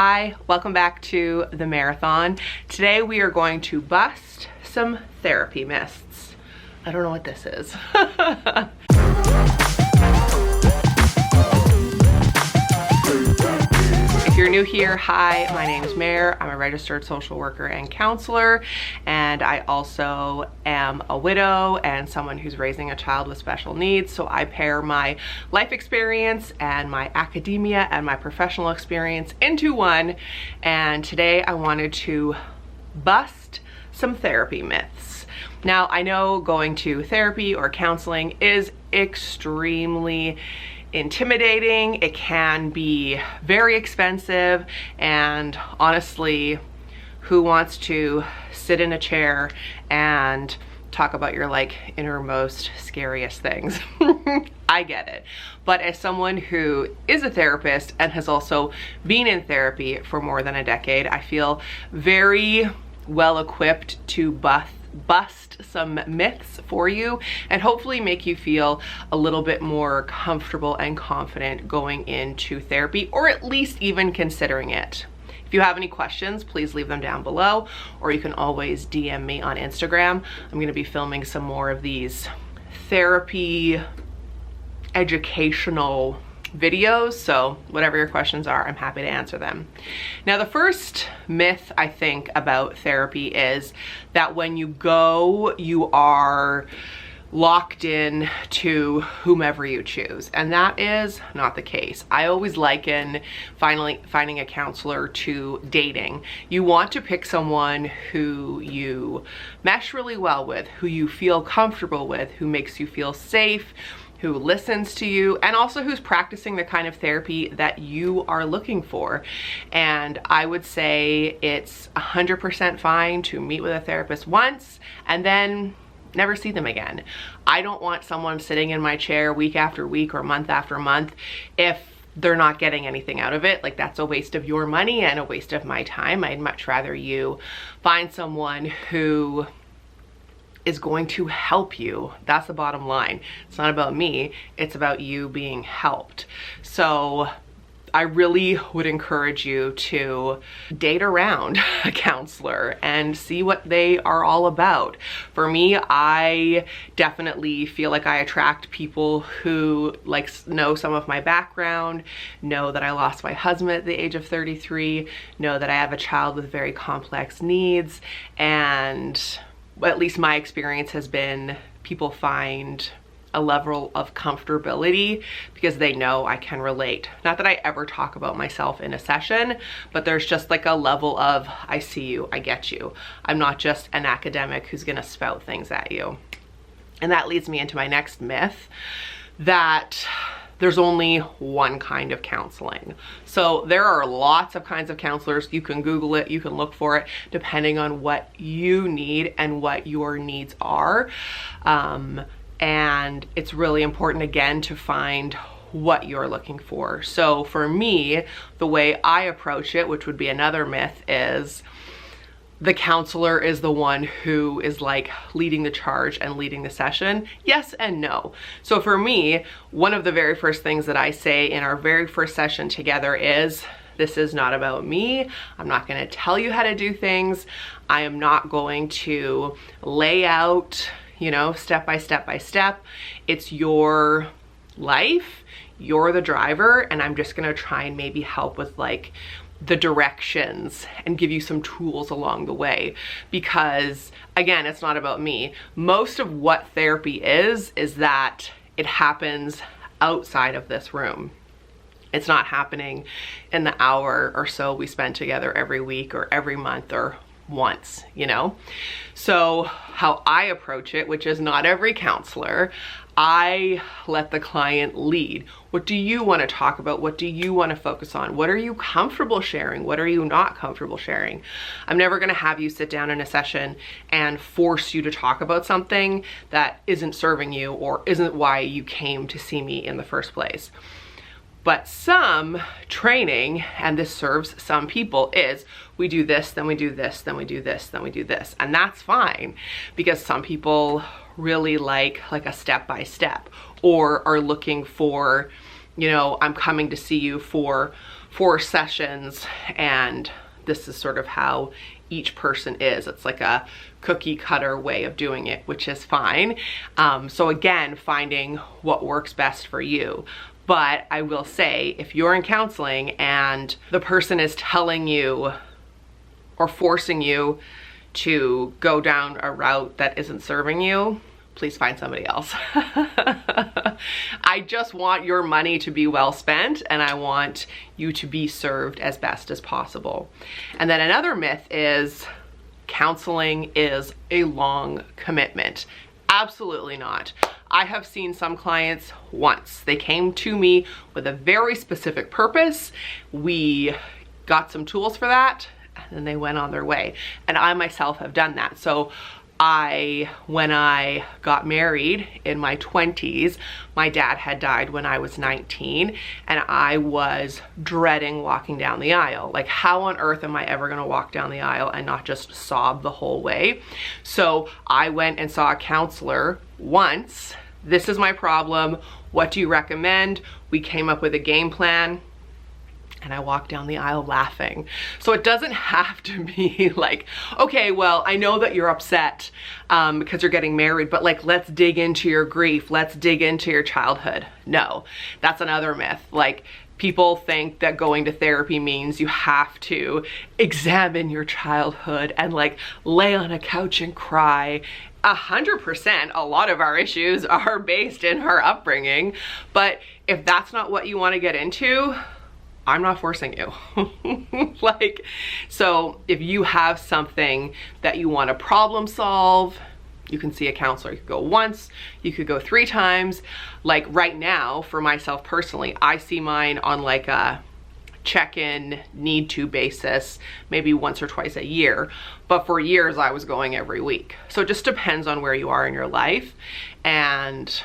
Hi, welcome back to the marathon. Today we are going to bust some therapy myths. I don't know what this is. If you're new here, hi, my name is Mare. I'm a registered social worker and counselor, and I also am a widow and someone who's raising a child with special needs. So I pair my life experience and my academia and my professional experience into one. And today I wanted to bust some therapy myths. Now, I know going to therapy or counseling is extremely intimidating. It can be very expensive, and honestly, who wants to sit in a chair and talk about your innermost scariest things? I get it. But as someone who is a therapist and has also been in therapy for more than a decade, I feel very well equipped to bust some myths for you and hopefully make you feel a little bit more comfortable and confident going into therapy, or at least even considering it. If you have any questions, please leave them down below, or you can always DM me on Instagram. I'm going to be filming some more of these therapy educational videos, so whatever your questions are, I'm happy to answer them. Now, the first myth I think about therapy is that when you go, you are locked in to whomever you choose, and that is not the case. I always liken finding a counselor to dating. You want to pick someone who you mesh really well with, who you feel comfortable with, who makes you feel safe, who listens to you, and also who's practicing the kind of therapy that you are looking for. And I would say it's 100% fine to meet with a therapist once and then never see them again. I don't want someone sitting in my chair week after week or month after month if they're not getting anything out of it. Like, that's a waste of your money and a waste of my time. I'd much rather you find someone who is going to help you. That's the bottom line. It's not about me, it's about you being helped. So I really would encourage you to date around a counselor and see what they are all about. For me, I definitely feel like I attract people who know some of my background, know that I lost my husband at the age of 33, know that I have a child with very complex needs, and at least my experience has been people find a level of comfortability because they know I can relate. Not that I ever talk about myself in a session, but there's just like a level of, I see you, I get you. I'm not just an academic who's gonna spout things at you. And that leads me into my next myth, that there's only one kind of counseling. So there are lots of kinds of counselors. You can Google it, you can look for it, depending on what you need and what your needs are. And it's really important, again, to find what you're looking for. So for me, the way I approach it, which would be another myth, is the counselor is the one who is leading the charge and leading the session. Yes and no. So for me, one of the very first things that I say in our very first session together is, this is not about me. I'm not going to tell you how to do things. I am not going to lay out, step by step by step. It's your life. You're the driver, and I'm just going to try and maybe help with the directions and give you some tools along the way, because again, it's not about me. Most of what therapy is that it happens outside of this room. It's not happening in the hour or so we spend together every week or every month or once, So how I approach it, which is not every counselor, I let the client lead. What do you want to talk about? What do you want to focus on? What are you comfortable sharing? What are you not comfortable sharing? I'm never going to have you sit down in a session and force you to talk about something that isn't serving you or isn't why you came to see me in the first place. But some training, and this serves some people, is we do this, then we do this, then we do this, then we do this. And that's fine, because some people really like a step-by-step, or are looking for, I'm coming to see you for 4 sessions, and this is sort of how each person is. It's like a cookie cutter way of doing it, which is fine. So again, finding what works best for you. But I will say, if you're in counseling and the person is telling you or forcing you to go down a route that isn't serving you, please find somebody else. I just want your money to be well spent, and I want you to be served as best as possible. And then another myth is counseling is a long commitment. Absolutely not. I have seen some clients once. They came to me with a very specific purpose. We got some tools for that, and then they went on their way. And I myself have done that. So when I got married in my 20s, my dad had died when I was 19, and I was dreading walking down the aisle. Like, how on earth am I ever gonna walk down the aisle and not just sob the whole way? So I went and saw a counselor once. This is my problem. What do you recommend? We came up with a game plan, and I walked down the aisle laughing. So it doesn't have to be like, okay, well, I know that you're upset because you're getting married, but like, let's dig into your grief. Let's dig into your childhood. No, that's another myth. Like, people think that going to therapy means you have to examine your childhood and like lay on a couch and cry. 100%, a lot of our issues are based in our upbringing. But if that's not what you want to get into, I'm not forcing you. Like, so if you have something that you want to problem solve, you can see a counselor. You could go once, you could go 3 times. Like right now, for myself personally, I see mine on like a check-in, need-to basis, maybe once or twice a year. But for years, I was going every week. So it just depends on where you are in your life. And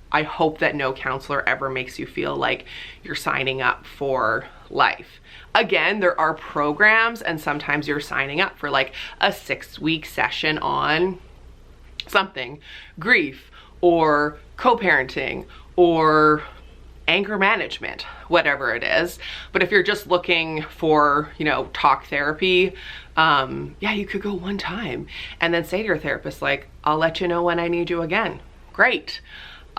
I hope that no counselor ever makes you feel like you're signing up for life. Again, there are programs, and sometimes you're signing up for like a 6-week session on something, grief or co-parenting or anger management, whatever it is. But if you're just looking for, you know, talk therapy, yeah, you could go 1 time and then say to your therapist, like, I'll let you know when I need you again. Great.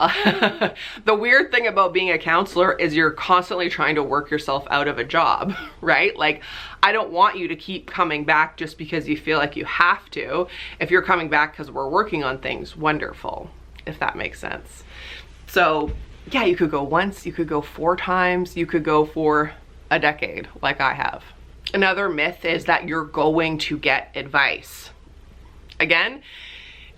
The weird thing about being a counselor is you're constantly trying to work yourself out of a job, right? Like, I don't want you to keep coming back just because you feel like you have to. If you're coming back because we're working on things, wonderful, if that makes sense. So yeah, you could go once, you could go 4 times, you could go for a decade like I have. Another myth is that you're going to get advice. Again,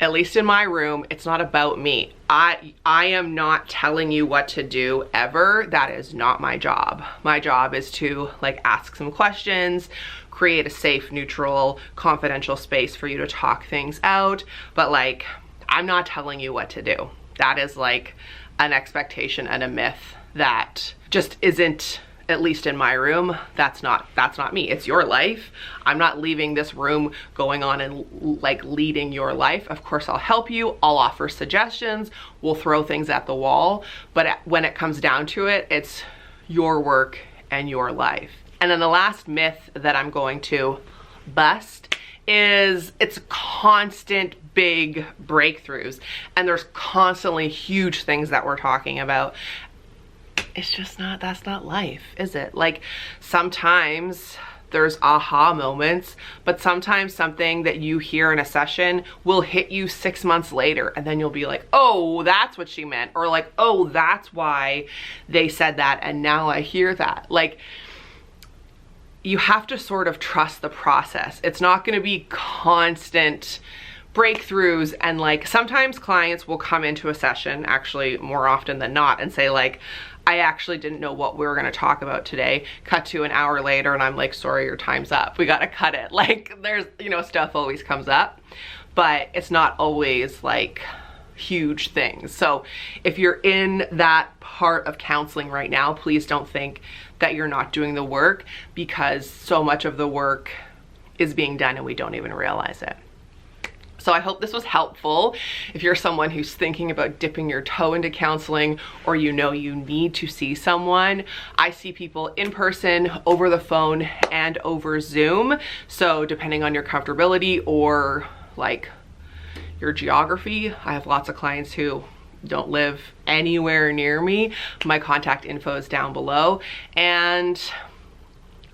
at least in my room, it's not about me. I am not telling you what to do ever. That is not my job. My job is to like ask some questions, create a safe, neutral, confidential space for you to talk things out. But like, I'm not telling you what to do. That is like an expectation and a myth that just isn't, at least in my room, that's not me. It's your life. I'm not leaving this room going on and like leading your life. Of course, I'll help you. I'll offer suggestions. We'll throw things at the wall. But when it comes down to it, it's your work and your life. And then the last myth that I'm going to bust is it's constant big breakthroughs. And there's constantly huge things that we're talking about. It's just not, that's not life, is it? Like, sometimes there's aha moments, but sometimes something that you hear in a session will hit you 6 months later, and then you'll be like, oh, that's what she meant, or like, oh, that's why they said that, and now I hear that. Like, you have to sort of trust the process. It's not going to be constant breakthroughs. And like, sometimes clients will come into a session, actually more often than not, and say like, I actually didn't know what we were going to talk about today. Cut to an hour later and I'm like, sorry, your time's up. We got to cut it. Like, there's, you know, stuff always comes up, but it's not always like huge things. So if you're in that part of counseling right now, please don't think that you're not doing the work, because so much of the work is being done and we don't even realize it. So I hope this was helpful. If you're someone who's thinking about dipping your toe into counseling, or you know you need to see someone, I see people in person, over the phone, and over Zoom. So depending on your comfortability or like your geography, I have lots of clients who don't live anywhere near me. My contact info is down below, and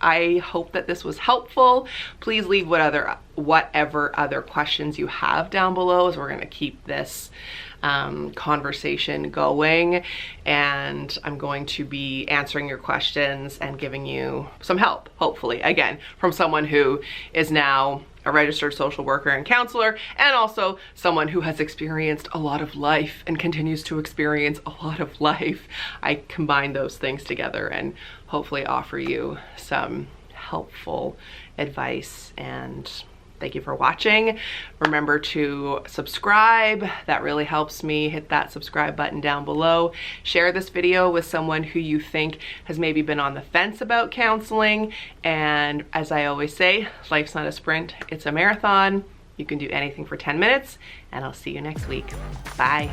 I hope that this was helpful. Please leave whatever other questions you have down below, as we're going to keep this conversation going, and I'm going to be answering your questions and giving you some help, hopefully, again, from someone who is now a registered social worker and counselor, and also someone who has experienced a lot of life and continues to experience a lot of life. I combine those things together and hopefully offer you some helpful advice. And thank you for watching. Remember to subscribe. That really helps me. Hit that subscribe button down below. Share this video with someone who you think has maybe been on the fence about counseling. And as I always say, life's not a sprint, it's a marathon. You can do anything for 10 minutes, and I'll see you next week. Bye.